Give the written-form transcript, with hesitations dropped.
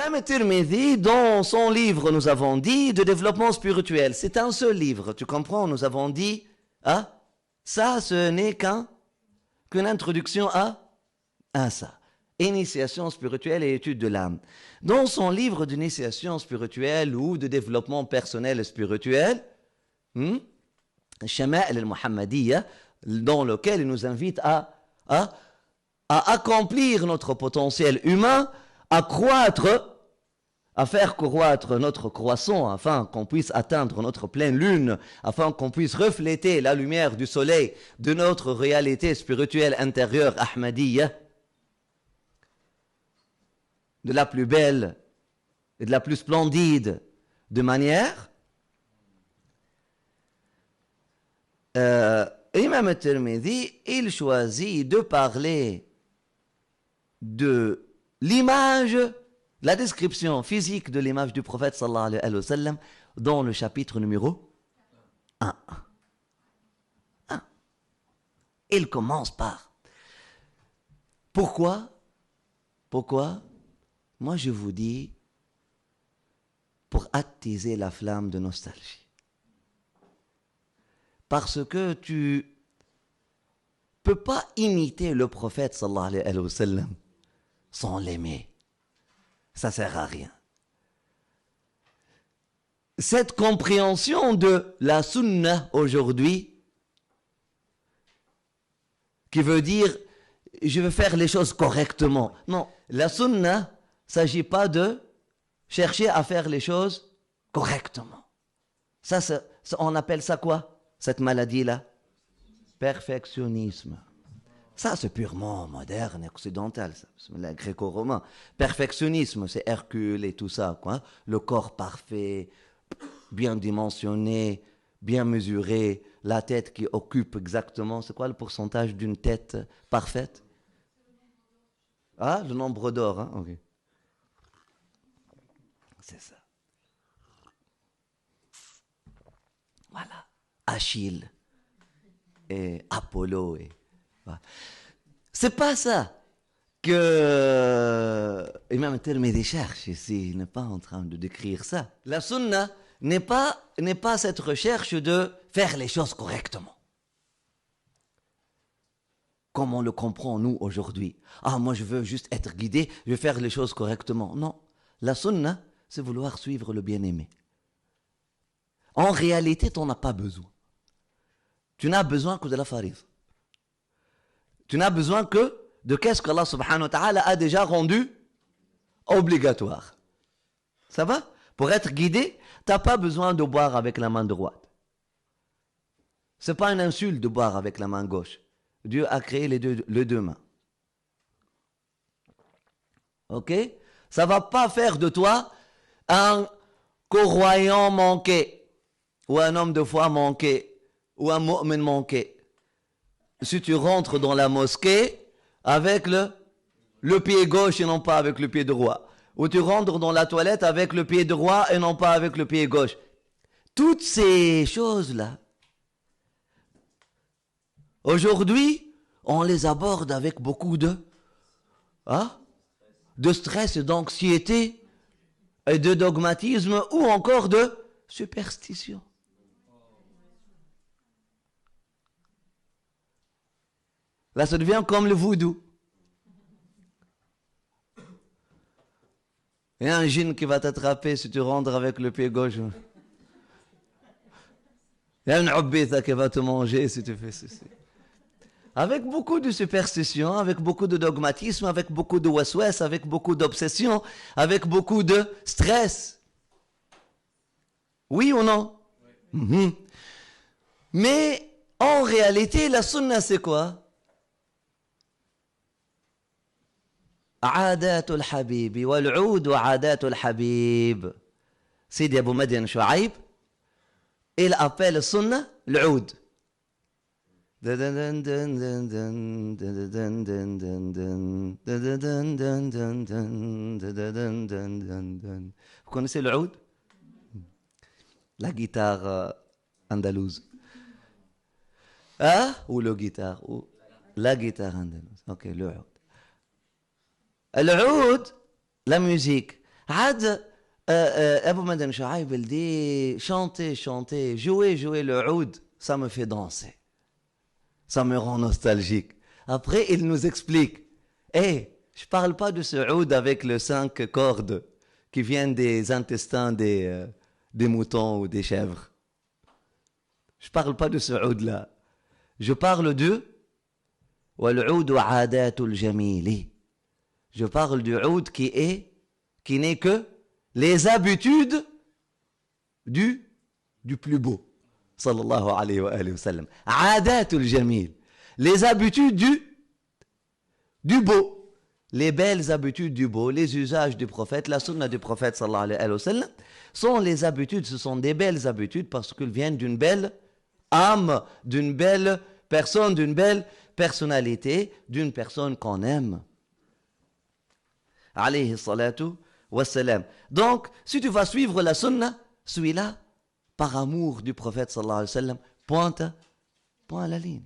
Imam Tirmidhi, dans son livre, nous avons dit, de développement spirituel, c'est un seul livre, tu comprends, nous avons dit, hein, ça, ce n'est qu'une introduction à ça. Initiation spirituelle et étude de l'âme. Dans son livre d'initiation spirituelle ou de développement personnel et spirituel, Shama'il al-Muhammadiyya, dans lequel il nous invite à accomplir notre potentiel humain, à croître, à faire croître notre croissant, afin qu'on puisse atteindre notre pleine lune, afin qu'on puisse refléter la lumière du soleil de notre réalité spirituelle intérieure Ahmadiyya, de la plus belle et de la plus splendide de manière. Imam al-Tirmidhi, il choisit de parler de l'image, la description physique de l'image du prophète sallallahu alayhi wa sallam dans le chapitre numéro 1. Il commence par pourquoi moi je vous dis pour attiser la flamme de nostalgie. Parce que tu peux pas imiter le prophète sallallahu alayhi wa sallam sans l'aimer. Ça sert à rien. Cette compréhension de la sunna aujourd'hui, qui veut dire je veux faire les choses correctement. Non, la sunna, il ne s'agit pas de chercher à faire les choses correctement. Ça, on appelle ça quoi, cette maladie-là? Perfectionnisme. Ça, c'est purement moderne et occidental, ça. C'est gréco-romain. Perfectionnisme, c'est Hercule et tout ça, quoi. Le corps parfait, bien dimensionné, bien mesuré, la tête qui occupe exactement. C'est quoi le pourcentage d'une tête parfaite? Ah, le nombre d'or, hein? Ok. C'est ça. Voilà. Achille et Apollo et... Voilà. C'est pas ça que Imam Tirmidhi cherche ici. Il n'est pas en train de décrire ça. La sunna n'est pas cette recherche de faire les choses correctement. Comme on le comprend, nous, aujourd'hui. Ah, moi, je veux juste être guidé, je veux faire les choses correctement. Non. La sunna, c'est vouloir suivre le bien-aimé. En réalité, tu n'en as pas besoin. Tu n'as besoin que de la faride. Tu n'as besoin que de qu'est-ce qu'Allah subhanahu wa ta'ala a déjà rendu obligatoire. Ça va? Pour être guidé, tu n'as pas besoin de boire avec la main droite. Ce n'est pas une insulte de boire avec la main gauche. Dieu a créé les deux mains. Ok? Ça ne va pas faire de toi un croyant manqué, ou un homme de foi manqué, ou un mu'min manqué. Si tu rentres dans la mosquée avec le pied gauche et non pas avec le pied droit, ou tu rentres dans la toilette avec le pied droit et non pas avec le pied gauche, toutes ces choses-là, aujourd'hui, on les aborde avec beaucoup de stress et d'anxiété et de dogmatisme ou encore de superstition. Là, ça devient comme le voodoo. Il y a un djinn qui va t'attraper si tu rentres avec le pied gauche. Il y a une ubbitha qui va te manger si tu fais ceci. Avec beaucoup de superstition, avec beaucoup de dogmatisme, avec beaucoup de waswas, avec beaucoup d'obsession, avec beaucoup de stress. Oui ou non? Oui. Mais en réalité, la sunna c'est quoi? عادات الحبيب والعود عادات الحبيب. سيدي أبو مدين شعيب il appelle السنة العود. Vous connaissez le oud? La guitare andalouse. Ah? Ou le guitare? Ou la guitare andalouse. Ok, le oud. Le oud, la musique. Had, Abu Madan Shuaib, il dit chanter, chanter, jouer, jouer le oud, ça me fait danser. Ça me rend nostalgique. Après, il nous explique, hey, je parle pas de ce oud avec les 5 cordes qui viennent des intestins des moutons ou des chèvres. Je parle pas de ce oud-là. Je parle de وَالْعُودُ عَادَاتُ الْجَمِيلِ. Je parle du oud qui n'est que les habitudes du plus beau. Sallallahu alayhi wa sallam. Adatul jamil. Les habitudes du beau. Les belles habitudes du beau, les usages du prophète, la sunna du prophète sallallahu alayhi wa sallam, sont les habitudes, ce sont des belles habitudes parce qu'elles viennent d'une belle âme, d'une belle personne, d'une belle personnalité, d'une personne qu'on aime. Alayhi salatu wassalam. Donc, si tu vas suivre la sunna, suis-la par amour du prophète sallallahu alayhi wa sallam, point à la ligne.